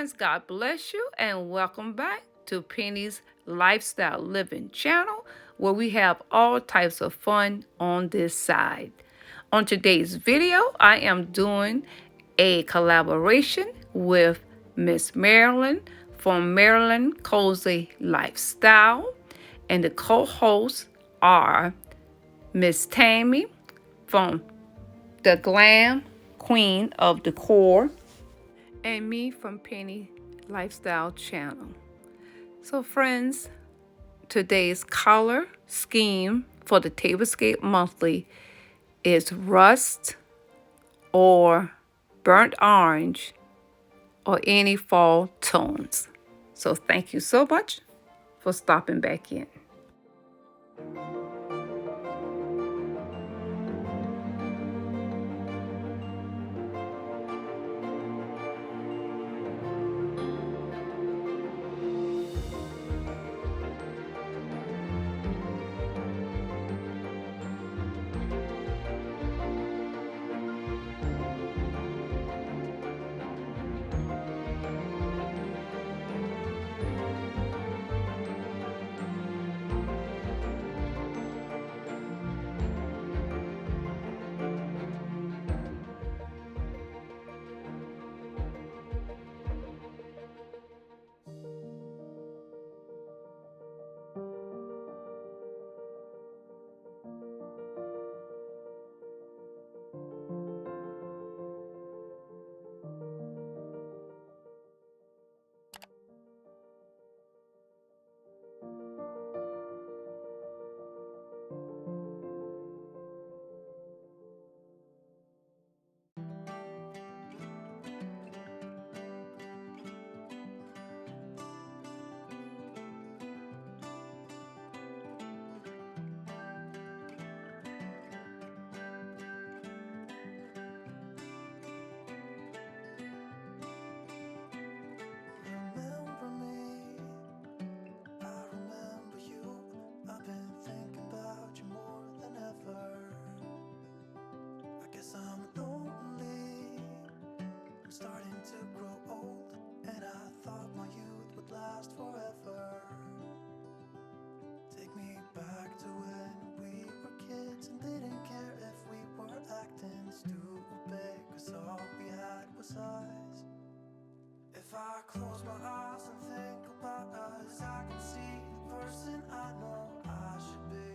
friends, God bless you and welcome back to Penny's Lifestyle Living channel, where we have all types of fun on this side. On today's video, I am doing a collaboration with Miss Marilyn from Marilyn Cozy Lifestyle, and the co-hosts are Miss Tammy from the Glam Queen of Décor, and me from Penny Lifestyle channel. So friends, today's color scheme for the Tablescape Monthly is rust or burnt orange or any fall tones. So thank you so much for stopping back in. Starting to grow old, and I thought my youth would last forever. Take me back to when we were kids and didn't care if we were acting stupid, 'cause all we had was us. If I close my eyes and think about us, I can see the person I know I should be.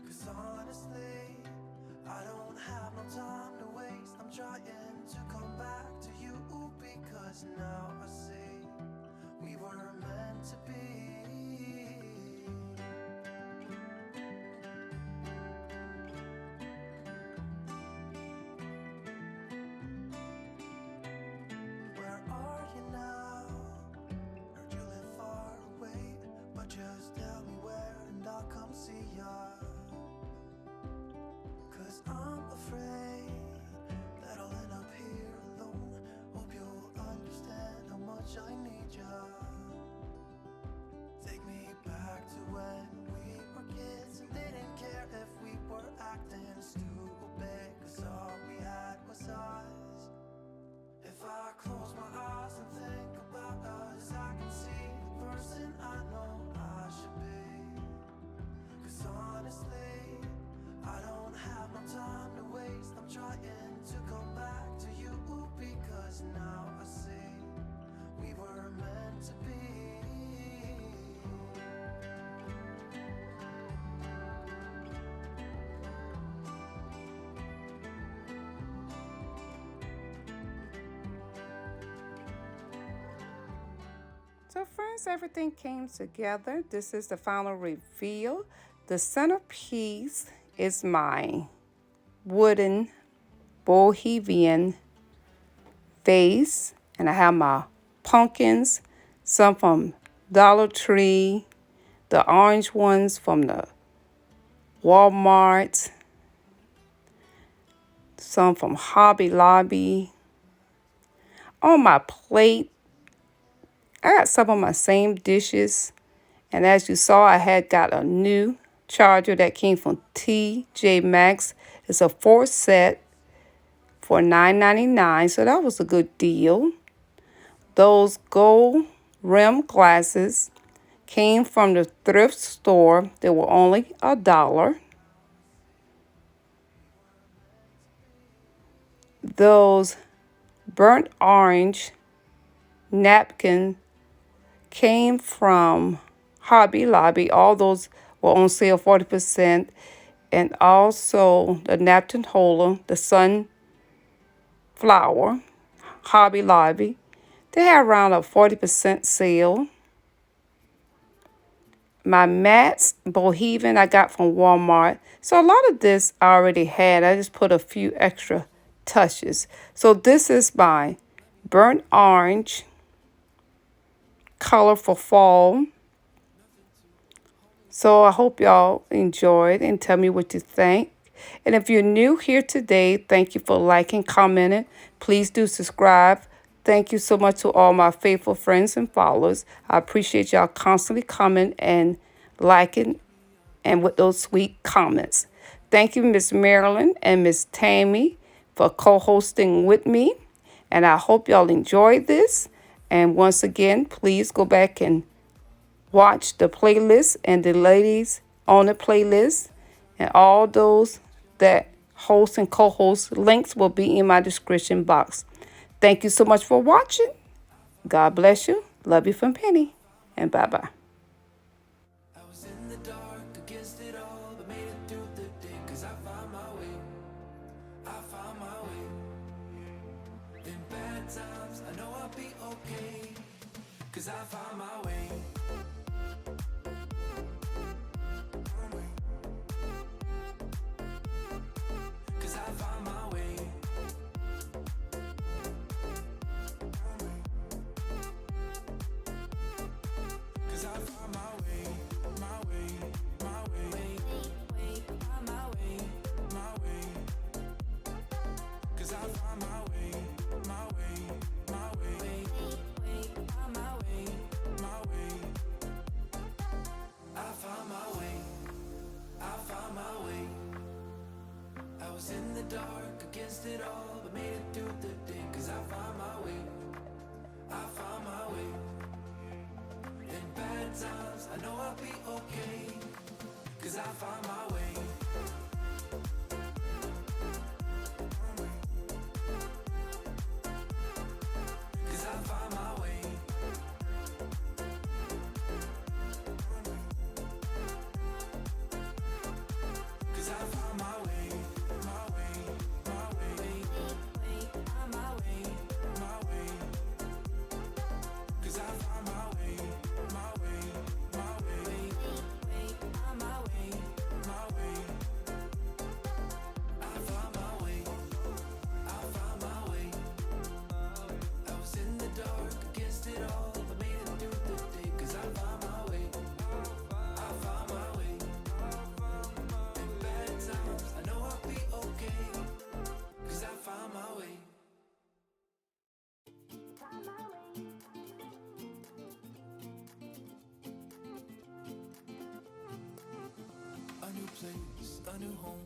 'Cause honestly, I don't have no time to waste. I'm trying to come back to you, because now I see we were meant to be. Where are you now? Heard you live far away, but just tell me where and I'll come see ya. 'Cause I'm afraid that I'll end up here alone. Hope you'll understand how much I need ya. Take me back to when we were kids and didn't care if we were acting stupid, 'cause all we had was us. If I close my eyes and think about us, I can see the person I know I should be. 'Cause honestly, I don't have no time to waste. I'm trying to come back to you, because now I see we were meant to be. So friends, everything came together. This is the final reveal. The centerpiece is my wooden bohemian vase, and I have my pumpkins, some from Dollar Tree, the orange ones from the Walmart, some from Hobby Lobby. On my plate, I got some of my same dishes, and as you saw, I had got a new charger that came from TJ Maxx. It's a 4 set for $9.99, so that was a good deal. Those gold rim glasses came from the thrift store. They were only $1. Those burnt orange napkin came from Hobby Lobby. All those were on sale 40%. And also the napkin holder, the sunflower, Hobby Lobby. They had around a 40% sale. My mats, Bohemian, I got from Walmart. So a lot of this I already had. I just put a few extra touches. So this is my burnt orange color for fall. So I hope y'all enjoyed and tell me what you think. And if you're new here today, thank you for liking, commenting. Please do subscribe. Thank you so much to all my faithful friends and followers. I appreciate y'all constantly coming and liking and with those sweet comments. Thank you, Miss Marilyn and Miss Tammy, for co-hosting with me. And I hope y'all enjoyed this. And once again, please go back and watch the playlist and the ladies on the playlist. And all those that host and co-host links will be in my description box. Thank you so much for watching. God bless you. Love you from Penny. And bye-bye. I was in the dark against it all, but made it through the day, 'cause I found my way. I found my way. In bad times, I know I'll be okay, 'cause I found my way. 'Cause I found my way. 'Cause I found my way, my way, my way, my way, my way. 'Cause I found my way, my way, my way, my way, my way. I found my way, I found my way. I was in the dark against it all, but made it through the day, 'cause I found my way, I found my way. In bad times, I know I'll be okay, 'cause I found my way. 'Cause I found my way. 'Cause I found my way, my way, my way, my way, my way. 'Cause I found my way, my way, my way, my way, my way. I found my way, I found my way. I was in the dark against it all, but made it through the day, 'cause I found my way, I found my way. In bad times, I know I'll be okay, 'cause I found my way. A new place, a new home,